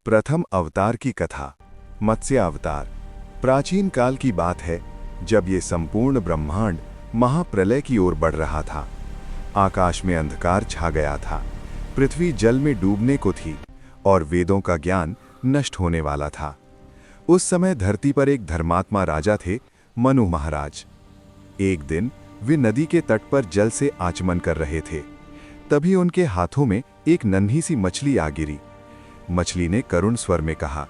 प्रथम अवतार की कथा। मत्स्य अवतार। प्राचीन काल की बात है, जब ये संपूर्ण ब्रह्मांड महाप्रलय की ओर बढ़ रहा था। आकाश में अंधकार छा गया था, पृथ्वी जल में डूबने को थी और वेदों का ज्ञान नष्ट होने वाला था। उस समय धरती पर एक धर्मात्मा राजा थे, मनु महाराज। एक दिन वे नदी के तट पर जल से आचमन कर रहे थे। तभी उनके हाथों में एक नन्ही सी मछली आ गिरी। मछली ने करुण स्वर में कहा,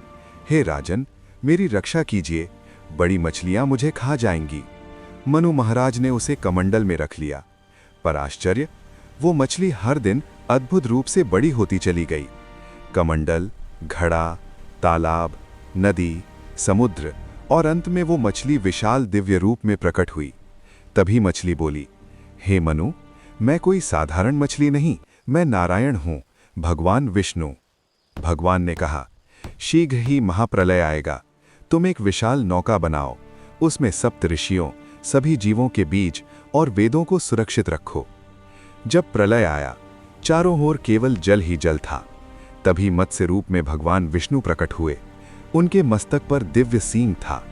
हे राजन, मेरी रक्षा कीजिए, बड़ी मछलियां मुझे खा जाएंगी। मनु महाराज ने उसे कमंडल में रख लिया। पर आश्चर्य, वो मछली हर दिन अद्भुत रूप से बड़ी होती चली गई। कमंडल, घड़ा, तालाब, नदी, समुद्र और अंत में वो मछली विशाल दिव्य रूप में प्रकट हुई। तभी मछली बोली, हे मनु, मैं कोई साधारण मछली नहीं, मैं नारायण हूं, भगवान विष्णु। भगवान ने कहा, शीघ्र ही महाप्रलय आएगा, तुम एक विशाल नौका बनाओ, उसमें सप्त ऋषियों, सभी जीवों के बीज और वेदों को सुरक्षित रखो। जब प्रलय आया, चारों ओर केवल जल ही जल था। तभी मत्स्य रूप में भगवान विष्णु प्रकट हुए। उनके मस्तक पर दिव्य सींग था।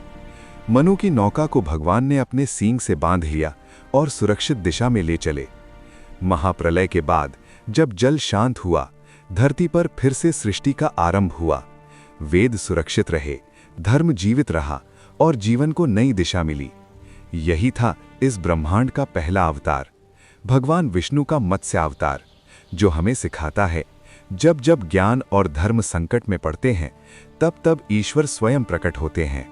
मनु की नौका को भगवान ने अपने सींग से बांध लिया और सुरक्षित दिशा में ले चले। महाप्रलय के बाद जब जल शांत हुआ, धरती पर फिर से सृष्टि का आरंभ हुआ। वेद सुरक्षित रहे, धर्म जीवित रहा और जीवन को नई दिशा मिली। यही था इस ब्रह्मांड का पहला अवतार, भगवान विष्णु का मत्स्य अवतार, जो हमें सिखाता है, जब जब ज्ञान और धर्म संकट में पड़ते हैं, तब तब ईश्वर स्वयं प्रकट होते हैं।